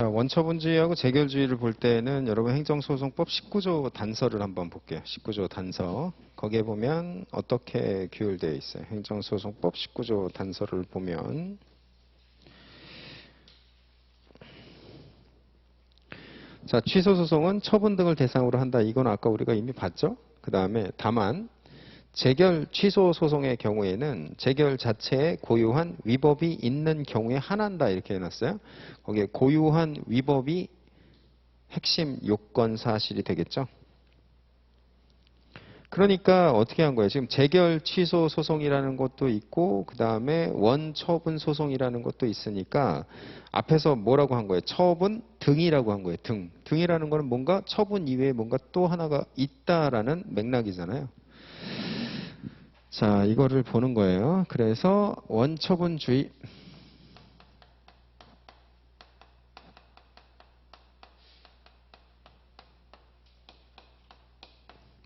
자, 원처분주의하고 재결주의를 볼 때는 여러분 행정소송법 19조 단서를 한번 볼게요. 19조 단서. 거기에 보면 어떻게 규율되어 있어요. 행정소송법 19조 단서를 보면 자, 취소소송은 처분 등을 대상으로 한다. 이건 아까 우리가 이미 봤죠. 그 다음에 다만 재결 취소 소송의 경우에는 재결 자체에 고유한 위법이 있는 경우에 한한다 이렇게 해놨어요. 거기에 고유한 위법이 핵심 요건 사실이 되겠죠. 그러니까 어떻게 한 거예요? 지금 재결 취소 소송이라는 것도 있고 그 다음에 원처분 소송이라는 것도 있으니까 앞에서 뭐라고 한 거예요? 처분 등이라고 한 거예요. 등. 등이라는 거는 뭔가 처분 이외에 뭔가 또 하나가 있다라는 맥락이잖아요. 자, 이거를 보는 거예요. 그래서 원처분주의.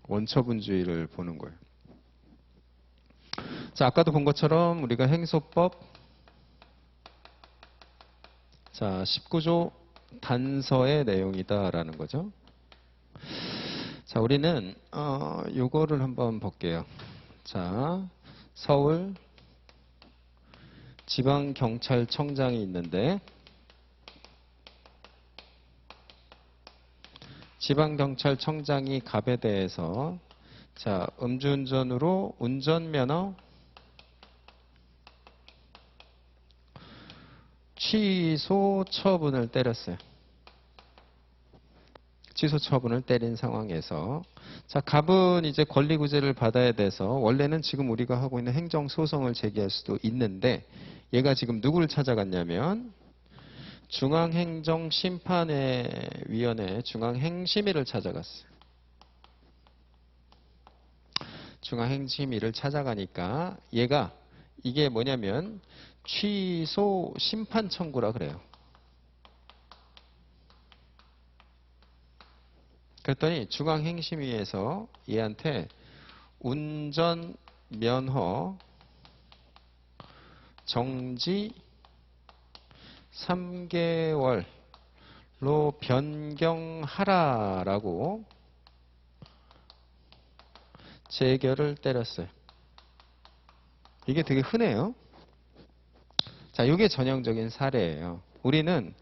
원처분주의를 보는 거예요. 자, 아까도 본 것처럼 우리가 행소법 자, 19조 단서의 내용이다라는 거죠. 자, 우리는 요거를 한번 볼게요. 자, 서울 지방경찰청장이 있는데 지방경찰청장이 갑에 대해서 자, 음주운전으로 운전면허 취소 처분을 때렸어요. 취소 처분을 때린 상황에서 자, 갑은 이제 권리구제를 받아야 돼서 원래는 지금 우리가 하고 있는 행정소송을 제기할 수도 있는데 얘가 지금 누구를 찾아갔냐면 중앙행정심판위원회 중앙행심위를 찾아갔어요. 중앙행심위를 찾아가니까 얘가 이게 뭐냐면 취소 심판 청구라 그래요. 그랬더니 중앙행심위에서 얘한테 운전면허 정지 3개월로 변경하라라고 재결을 때렸어요. 이게 되게 흔해요. 자, 이게 전형적인 사례예요. 우리는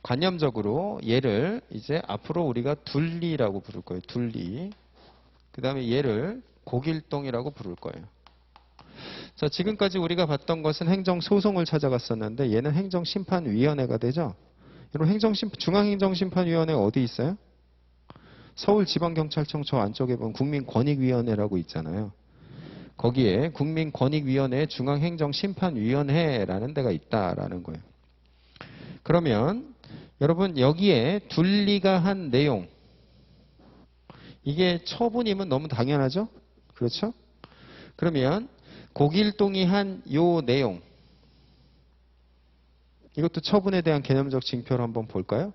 관념적으로 얘를 이제 앞으로 우리가 둘리라고 부를 거예요. 둘리. 그 다음에 얘를 고길동이라고 부를 거예요. 자, 지금까지 우리가 봤던 것은 행정소송을 찾아갔었는데 얘는 행정심판위원회가 되죠. 여러분 중앙행정심판위원회가 어디 있어요? 서울지방경찰청 저 안쪽에 보면 국민권익위원회라고 있잖아요. 거기에 국민권익위원회 중앙행정심판위원회라는 데가 있다라는 거예요. 그러면 여러분 여기에 둘리가 한 내용 이게 처분이면 너무 당연하죠? 그렇죠? 그러면 고길동이 한 요 내용 이것도 처분에 대한 개념적 징표를 한번 볼까요?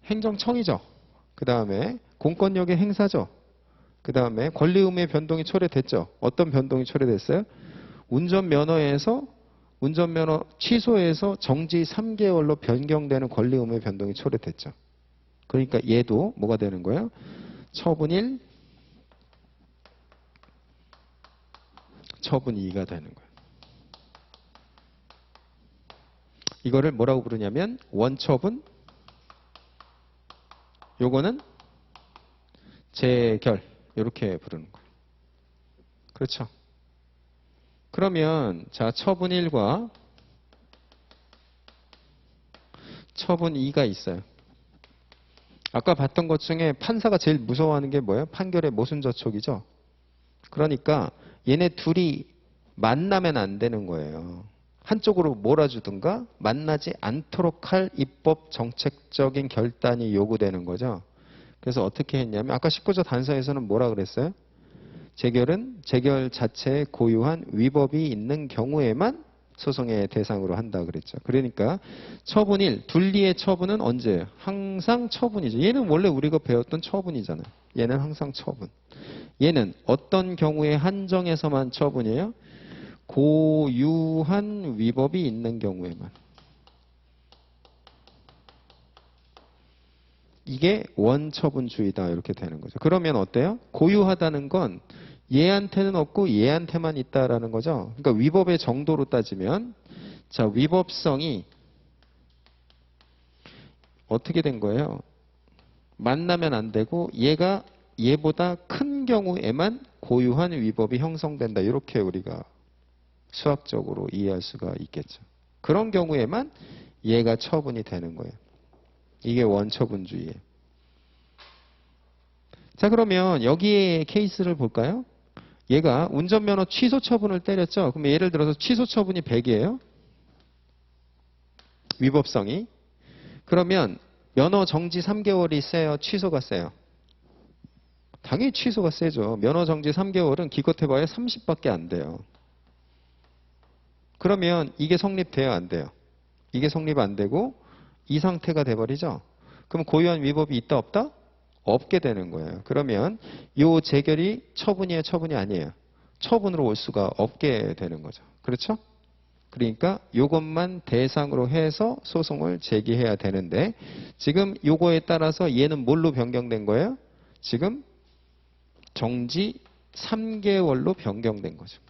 행정청이죠. 그 다음에 공권력의 행사죠. 그 다음에 권리의무의 변동이 초래됐죠. 어떤 변동이 초래됐어요? 운전면허 취소해서 정지 3개월로 변경되는 권리의무의 변동이 초래됐죠. 그러니까 얘도 뭐가 되는 거예요? 처분 1, 처분 2가 되는 거예요. 이거를 뭐라고 부르냐면 원처분, 요거는 재결 이렇게 부르는 거예요. 그렇죠? 그러면 자, 처분 1과 처분 2가 있어요. 아까 봤던 것 중에 판사가 제일 무서워하는 게 뭐예요? 판결의 모순저촉이죠. 그러니까 얘네 둘이 만나면 안 되는 거예요. 한쪽으로 몰아주든가 만나지 않도록 할 입법 정책적인 결단이 요구되는 거죠. 그래서 어떻게 했냐면 아까 19조 단서에서는 뭐라 그랬어요? 재결은 재결 자체에 고유한 위법이 있는 경우에만 소송의 대상으로 한다 그랬죠. 그러니까 처분 1, 둘리의 처분은 언제예요? 항상 처분이죠. 얘는 원래 우리가 배웠던 처분이잖아요. 얘는 항상 처분. 얘는 어떤 경우에 한정해서만 처분이에요? 고유한 위법이 있는 경우에만. 이게 원처분주의다 이렇게 되는 거죠. 그러면 어때요? 고유하다는 건 얘한테는 없고 얘한테만 있다라는 거죠. 그러니까 위법의 정도로 따지면 자, 위법성이 어떻게 된 거예요? 만나면 안 되고 얘가 얘보다 큰 경우에만 고유한 위법이 형성된다. 이렇게 우리가 수학적으로 이해할 수가 있겠죠. 그런 경우에만 얘가 처분이 되는 거예요. 이게 원처분주의예요. 자, 그러면 여기에 케이스를 볼까요? 얘가 운전면허 취소 처분을 때렸죠. 그럼 예를 들어서 취소 처분이 100이에요. 위법성이. 그러면 면허 정지 3개월이 세요? 취소가 세요? 당연히 취소가 세죠. 면허 정지 3개월은 기껏해봐야 30밖에 안 돼요. 그러면 이게 성립돼요? 안 돼요? 이게 성립 안 되고 이 상태가 돼버리죠. 그럼 고유한 위법이 있다 없다? 없게 되는 거예요. 그러면 이 재결이 처분이에요? 처분이 아니에요? 처분으로 올 수가 없게 되는 거죠. 그렇죠? 그러니까 이것만 대상으로 해서 소송을 제기해야 되는데 지금 요거에 따라서 얘는 뭘로 변경된 거예요? 지금 정지 3개월로 변경된 거죠.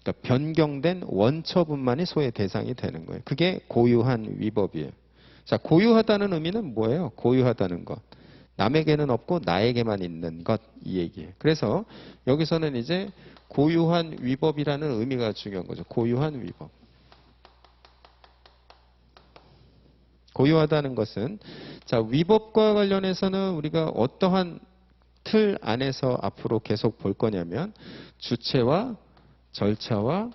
그러니까 변경된 원처분만이 소의 대상이 되는 거예요. 그게 고유한 위법이에요. 자, 고유하다는 의미는 뭐예요? 고유하다는 것. 남에게는 없고 나에게만 있는 것, 이 얘기예요. 그래서 여기서는 이제 고유한 위법이라는 의미가 중요한 거죠. 고유한 위법. 고유하다는 것은 자, 위법과 관련해서는 우리가 어떠한 틀 안에서 앞으로 계속 볼 거냐면 주체와 절차와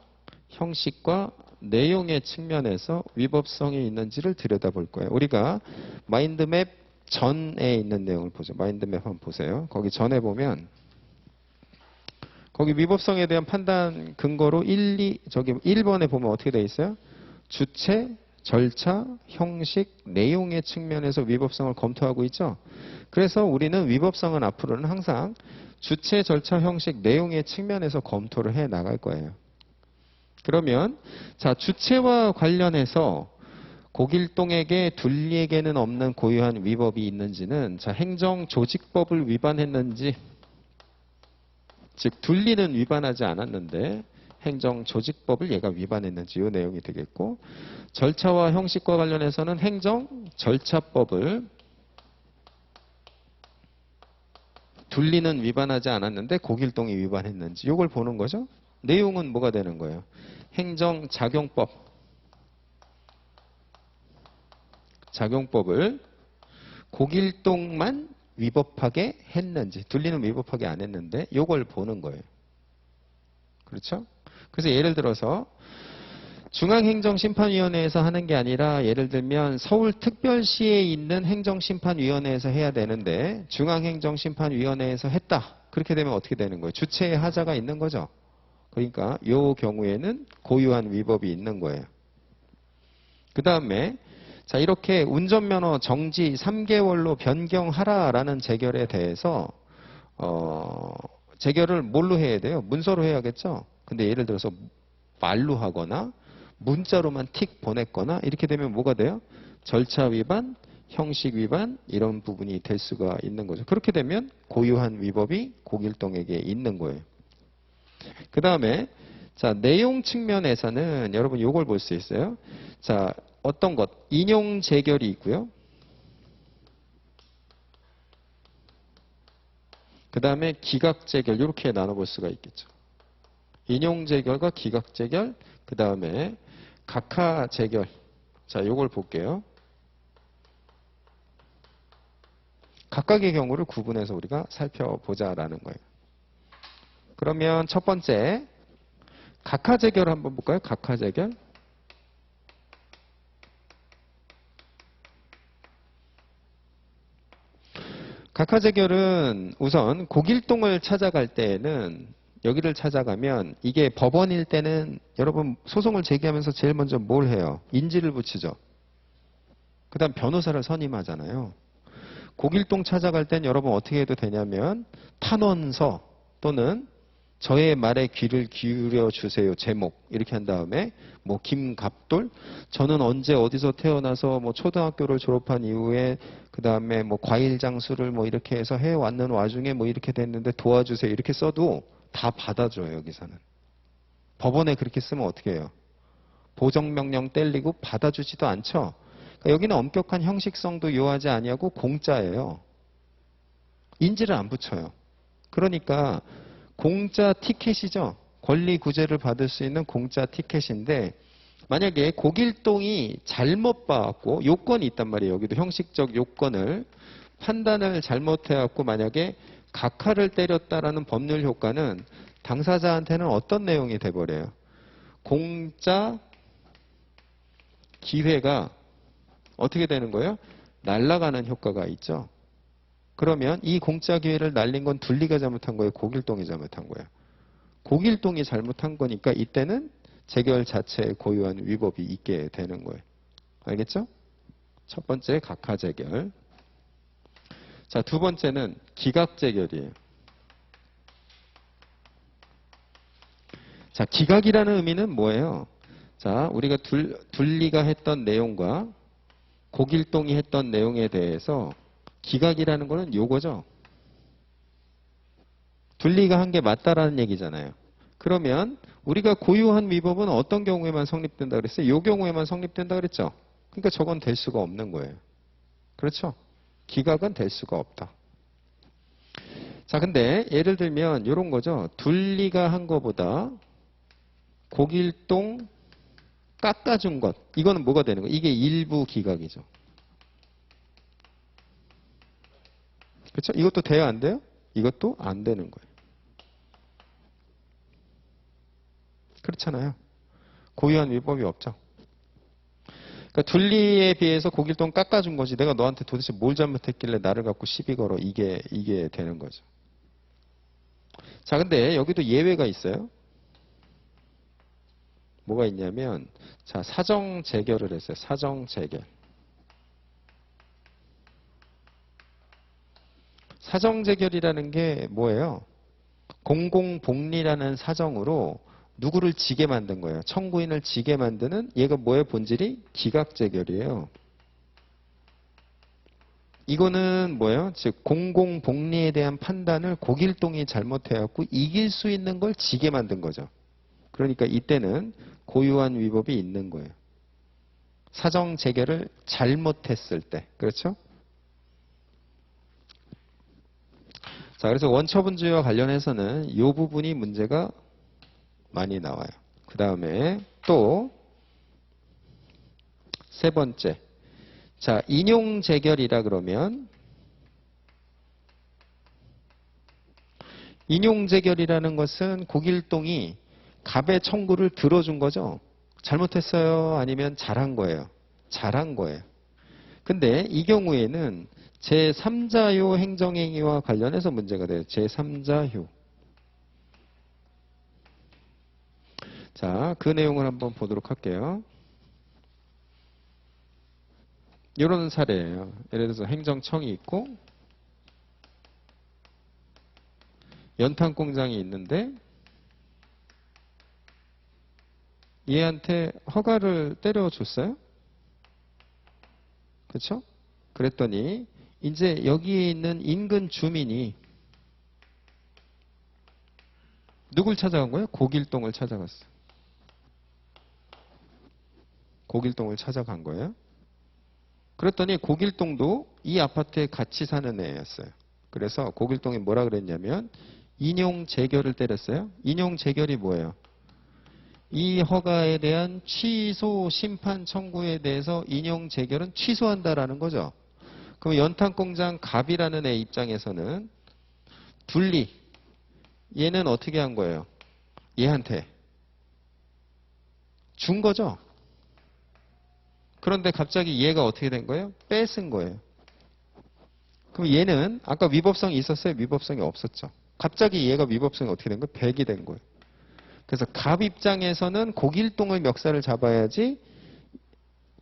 형식과 내용의 측면에서 위법성이 있는지를 들여다볼 거예요. 우리가 마인드맵 전에 있는 내용을 보죠. 마인드맵 한번 보세요. 거기 전에 보면 거기 위법성에 대한 판단 근거로 1번에 보면 어떻게 돼 있어요? 주체, 절차, 형식, 내용의 측면에서 위법성을 검토하고 있죠. 그래서 우리는 위법성은 앞으로는 항상 주체, 절차, 형식, 내용의 측면에서 검토를 해 나갈 거예요. 그러면 자, 주체와 관련해서 고길동에게 둘리에게는 없는 고유한 위법이 있는지는 자, 행정조직법을 위반했는지 즉 둘리는 위반하지 않았는데 행정조직법을 얘가 위반했는지 이 내용이 되겠고 절차와 형식과 관련해서는 행정절차법을 둘리는 위반하지 않았는데 고길동이 위반했는지 이걸 보는 거죠. 내용은 뭐가 되는 거예요? 작용법을 고길동만 위법하게 했는지 둘리는 위법하게 안 했는데 이걸 보는 거예요. 그렇죠? 그래서 예를 들어서 중앙행정심판위원회에서 하는 게 아니라 예를 들면 서울특별시에 있는 행정심판위원회에서 해야 되는데 중앙행정심판위원회에서 했다. 그렇게 되면 어떻게 되는 거예요? 주체의 하자가 있는 거죠. 그러니까 이 경우에는 고유한 위법이 있는 거예요. 그 다음에 자, 이렇게 운전면허 정지 3개월로 변경하라라는 재결에 대해서 재결을 뭘로 해야 돼요? 문서로 해야겠죠? 근데 예를 들어서 말로 하거나 문자로만 틱 보냈거나 이렇게 되면 뭐가 돼요? 절차 위반, 형식 위반 이런 부분이 될 수가 있는 거죠. 그렇게 되면 고유한 위법이 고길동에게 있는 거예요. 그 다음에 자, 내용 측면에서는 여러분 요걸 볼 수 있어요. 자, 어떤 것? 인용 재결이 있고요. 그 다음에 기각 재결 이렇게 나눠볼 수가 있겠죠. 인용 재결과 기각 재결, 그 다음에 각하 재결. 자, 요걸 볼게요. 각각의 경우를 구분해서 우리가 살펴보자라는 거예요. 그러면 첫 번째 각하 재결 한번 볼까요? 각하 재결. 각하 재결은 우선 고길동을 찾아갈 때에는 여기를 찾아가면 이게 법원일 때는 여러분 소송을 제기하면서 제일 먼저 뭘 해요? 인지를 붙이죠. 그 다음 변호사를 선임하잖아요. 고길동 찾아갈 땐 여러분 어떻게 해도 되냐면 탄원서 또는 저의 말에 귀를 기울여 주세요. 제목 이렇게 한 다음에 뭐 김갑돌 저는 언제 어디서 태어나서 뭐 초등학교를 졸업한 이후에 그 다음에 뭐 과일 장수를 뭐 이렇게 해서 해왔는 와중에 뭐 이렇게 됐는데 도와주세요. 이렇게 써도 다 받아줘요. 여기서는. 법원에 그렇게 쓰면 어떻게 해요? 보정명령 때리고 받아주지도 않죠. 그러니까 여기는 엄격한 형식성도 요하지 아니하고 공짜예요. 인지를 안 붙여요. 그러니까 공짜 티켓이죠. 권리 구제를 받을 수 있는 공짜 티켓인데 만약에 고길동이 잘못 봐갖고 요건이 있단 말이에요. 여기도 형식적 요건을 판단을 잘못해갖고 만약에 각하를 때렸다라는 법률 효과는 당사자한테는 어떤 내용이 돼버려요? 공짜 기회가 어떻게 되는 거예요? 날아가는 효과가 있죠. 그러면 이 공짜 기회를 날린 건 둘리가 잘못한 거예요? 고길동이 잘못한 거예요? 고길동이 잘못한 거니까 이때는 재결 자체에 고유한 위법이 있게 되는 거예요. 알겠죠? 첫 번째 각하 재결. 자, 두 번째는 기각 재결이에요. 자, 기각이라는 의미는 뭐예요? 자, 우리가 둘리가 했던 내용과 고길동이 했던 내용에 대해서 기각이라는 거는 요거죠. 둘리가 한 게 맞다라는 얘기잖아요. 그러면 우리가 고유한 위법은 어떤 경우에만 성립된다 그랬어요? 요 경우에만 성립된다 그랬죠? 그러니까 저건 될 수가 없는 거예요. 그렇죠? 기각은 될 수가 없다. 자, 근데 예를 들면 이런 거죠. 둘리가 한 거보다 고길동 깎아준 것. 이거는 뭐가 되는 거예요? 이게 일부 기각이죠. 그렇죠? 이것도 돼요? 안 돼요? 이것도 안 되는 거예요. 그렇잖아요. 고유한 위법이 없죠. 그러니까 둘리에 비해서 고길동 깎아준 거지. 내가 너한테 도대체 뭘 잘못했길래 나를 갖고 시비 걸어. 이게 되는 거죠. 자, 근데 여기도 예외가 있어요. 뭐가 있냐면, 자, 사정 재결을 했어요. 사정 재결. 사정 재결이라는 게 뭐예요? 공공복리라는 사정으로 누구를 지게 만든 거예요. 청구인을 지게 만드는 얘가 뭐예요? 본질이 기각 재결이에요. 이거는 뭐예요? 즉 공공복리에 대한 판단을 고길동이 잘못해갖고 이길 수 있는 걸 지게 만든 거죠. 그러니까 이때는 고유한 위법이 있는 거예요. 사정 재결을 잘못했을 때. 그렇죠? 자, 그래서 원처분주의와 관련해서는 이 부분이 문제가 많이 나와요. 그 다음에 또 세 번째. 자, 인용 재결이라 그러면 인용 재결이라는 것은 고길동이 갑의 청구를 들어준 거죠. 잘못했어요? 아니면 잘한 거예요? 잘한 거예요. 근데 이 경우에는 제3자효 행정행위와 관련해서 문제가 돼요. 제3자효. 자, 그 내용을 한번 보도록 할게요. 이런 사례예요. 예를 들어서 행정청이 있고 연탄 공장이 있는데 얘한테 허가를 때려줬어요. 그렇죠? 그랬더니 이제 여기에 있는 인근 주민이 누굴 찾아간 거예요? 고길동을 찾아갔어요. 고길동을 찾아간 거예요. 그랬더니 고길동도 이 아파트에 같이 사는 애였어요. 그래서 고길동이 뭐라 그랬냐면 인용 재결을 때렸어요. 인용 재결이 뭐예요? 이 허가에 대한 취소 심판 청구에 대해서 인용 재결은 취소한다라는 거죠. 그럼 연탄공장 갑이라는 애 입장에서는 둘리 얘는 어떻게 한 거예요? 얘한테 준 거죠. 그런데 갑자기 얘가 어떻게 된 거예요? 뺏은 거예요. 그럼 얘는 아까 위법성이 있었어요? 위법성이 없었죠. 갑자기 얘가 위법성이 어떻게 된 거예요? 100이 된 거예요. 그래서 갑 입장에서는 고길동의 멱살을 잡아야지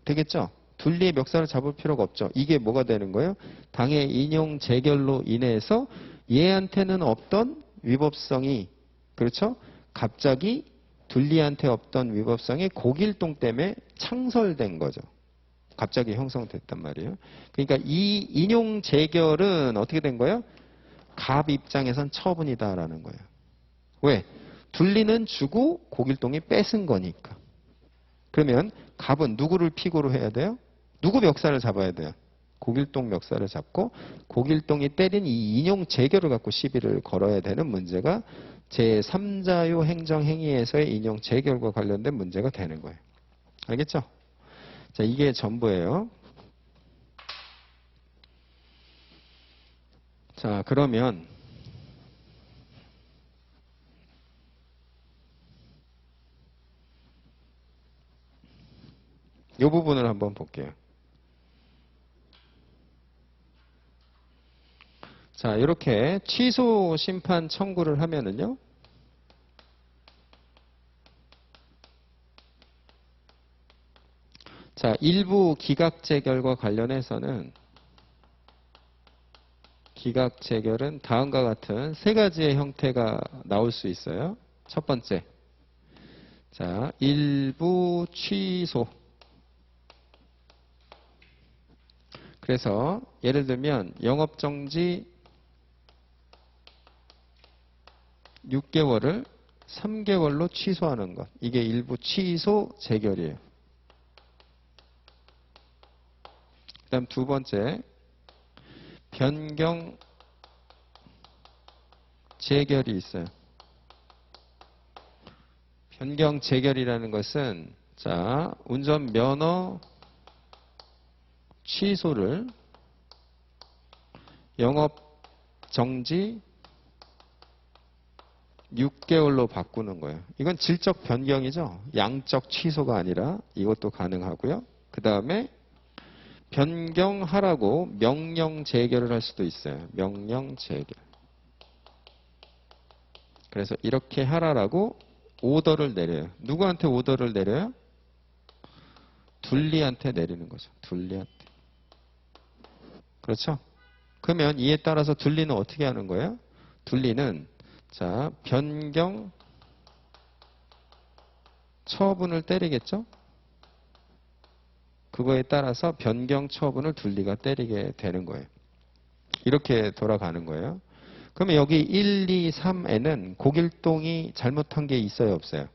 되겠죠. 둘리의 멱살을 잡을 필요가 없죠. 이게 뭐가 되는 거예요? 당의 인용 재결로 인해서 얘한테는 없던 위법성이 그렇죠? 갑자기 둘리한테 없던 위법성이 고길동 때문에 창설된 거죠. 갑자기 형성됐단 말이에요. 그러니까 이 인용 재결은 어떻게 된 거예요? 갑 입장에선 처분이다라는 거예요. 왜? 둘리는 주고 고길동이 뺏은 거니까. 그러면 갑은 누구를 피고로 해야 돼요? 누구 멱살을 잡아야 돼요? 고길동 멱살을 잡고 고길동이 때린 이 인용 재결을 갖고 시비를 걸어야 되는 문제가 제3자요 행정행위에서의 인용 재결과 관련된 문제가 되는 거예요. 알겠죠? 자, 이게 전부예요. 자, 그러면 이 부분을 한번 볼게요. 자, 이렇게 취소 심판 청구를 하면은요. 자, 일부 기각재결과 관련해서는 기각재결은 다음과 같은 세 가지의 형태가 나올 수 있어요. 첫 번째. 자, 일부 취소. 그래서 예를 들면 영업정지 6개월을 3개월로 취소하는 것. 이게 일부 취소 재결이에요. 그 다음 두 번째, 변경 재결이 있어요. 변경 재결이라는 것은, 자, 운전면허 취소를 영업정지 6개월로 바꾸는 거예요. 이건 질적 변경이죠. 양적 취소가 아니라 이것도 가능하고요. 그 다음에 변경하라고 명령 재결을 할 수도 있어요. 명령 재결. 그래서 이렇게 하라라고 오더를 내려요. 누구한테 오더를 내려요? 둘리한테 내리는 거죠. 둘리한테. 그렇죠? 그러면 이에 따라서 둘리는 어떻게 하는 거예요? 둘리는 자, 변경 처분을 때리겠죠? 그거에 따라서 변경 처분을 둘리가 때리게 되는 거예요. 이렇게 돌아가는 거예요. 그러면 여기 1, 2, 3에는 고길동이 잘못한 게 있어요, 없어요?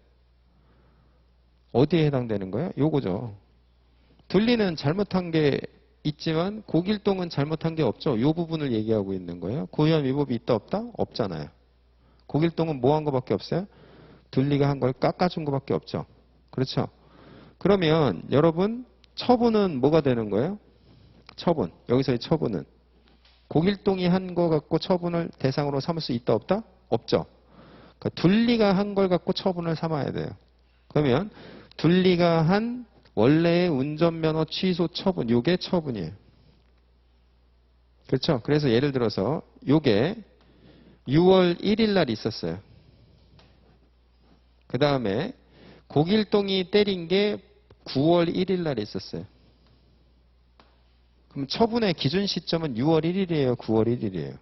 어디에 해당되는 거예요? 요거죠. 둘리는 잘못한 게 있지만 고길동은 잘못한 게 없죠. 요 부분을 얘기하고 있는 거예요. 고의한 위법이 있다 없다? 없잖아요. 고길동은 뭐 한 거밖에 없어요? 둘리가 한 걸 깎아준 거밖에 없죠. 그렇죠? 그러면 여러분 처분은 뭐가 되는 거예요? 처분. 여기서의 처분은 고길동이 한 거 갖고 처분을 대상으로 삼을 수 있다 없다? 없죠. 그러니까 둘리가 한 걸 갖고 처분을 삼아야 돼요. 그러면 둘리가 한 원래의 운전면허 취소 처분, 요게 처분이에요. 그렇죠? 그래서 예를 들어서 요게 6월 1일 날 있었어요. 그 다음에 고길동이 때린 게 9월 1일 날 있었어요. 그럼 처분의 기준 시점은 6월 1일이에요? 9월 1일이에요?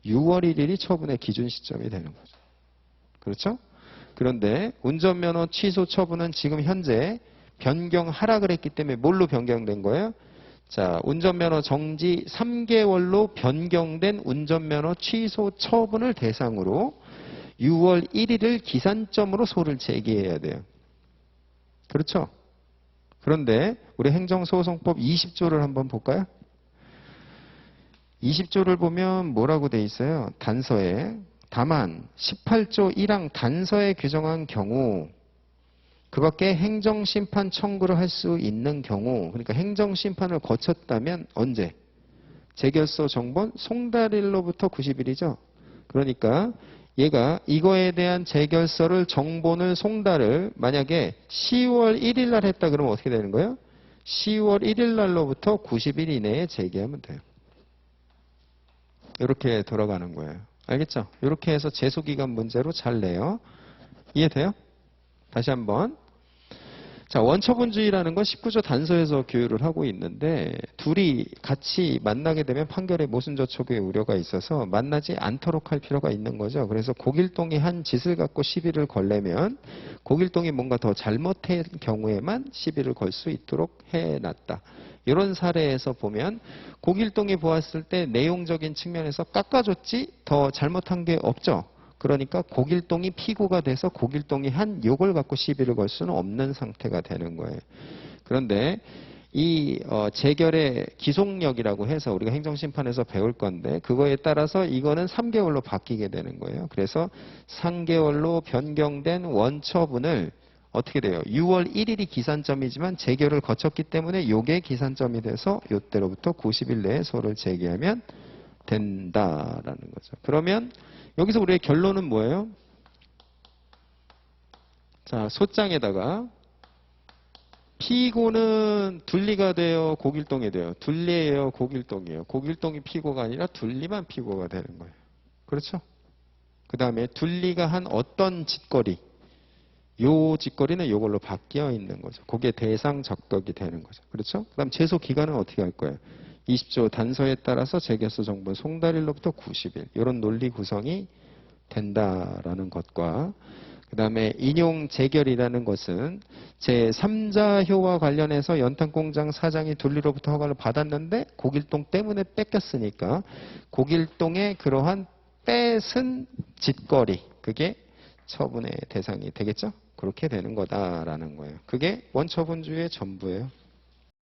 6월 1일이 처분의 기준 시점이 되는 거죠. 그렇죠? 그런데 운전면허 취소 처분은 지금 현재 변경하라 그랬기 때문에 뭘로 변경된 거예요? 자, 운전면허 정지 3개월로 변경된 운전면허 취소 처분을 대상으로 6월 1일을 기산점으로 소를 제기해야 돼요. 그렇죠? 그런데 우리 행정소송법 20조를 한번 볼까요? 20조를 보면 뭐라고 돼 있어요? 단서에. 다만 18조 1항 단서에 규정한 경우 그 밖에 행정심판 청구를 할 수 있는 경우, 그러니까 행정심판을 거쳤다면 언제? 재결소 정본 송달일로부터 90일이죠. 그러니까 얘가 이거에 대한 재결서를 정본을 송달을 만약에 10월 1일 날 했다 그러면 어떻게 되는 거예요? 10월 1일 날로부터 90일 이내에 제기하면 돼요. 이렇게 돌아가는 거예요. 알겠죠? 이렇게 해서 제소기간 문제로 잘 내요. 이해돼요? 다시 한번. 자, 원처분주의라는 건 19조 단서에서 규율을 하고 있는데 둘이 같이 만나게 되면 판결에 모순저촉의 우려가 있어서 만나지 않도록 할 필요가 있는 거죠. 그래서 고길동이 한 짓을 갖고 시비를 걸려면 고길동이 뭔가 더 잘못한 경우에만 시비를 걸 수 있도록 해놨다. 이런 사례에서 보면 고길동이 보았을 때 내용적인 측면에서 깎아줬지 더 잘못한 게 없죠. 그러니까 고길동이 피고가 돼서 고길동이 한 욕을 갖고 시비를 걸 수는 없는 상태가 되는 거예요. 그런데 이 재결의 기속력이라고 해서 우리가 행정심판에서 배울 건데 그거에 따라서 이거는 3개월로 바뀌게 되는 거예요. 그래서 3개월로 변경된 원처분을 어떻게 돼요? 6월 1일이 기산점이지만 재결을 거쳤기 때문에 요게 기산점이 돼서 요때로부터 90일 내에 소를 제기하면 된다라는 거죠. 그러면 여기서 우리의 결론은 뭐예요? 자, 소장에다가 피고는 둘리가 돼요, 고길동이 돼요. 둘리예요, 고길동이에요. 고길동이 피고가 아니라 둘리만 피고가 되는 거예요. 그렇죠? 그 다음에 둘리가 한 어떤 짓거리, 요 짓거리는 요걸로 바뀌어 있는 거죠. 그게 대상 적격이 되는 거죠. 그렇죠? 그 다음 제소 기간은 어떻게 할 거예요? 20조 단서에 따라서 재결소 정분 송달일로부터 90일 이런 논리 구성이 된다라는 것과 그 다음에 인용 재결이라는 것은 제3자효와 관련해서 연탄공장 사장이 둘리로부터 허가를 받았는데 고길동 때문에 뺏겼으니까 고길동의 그러한 뺏은 짓거리 그게 처분의 대상이 되겠죠? 그렇게 되는 거다라는 거예요. 그게 원처분주의의 전부예요.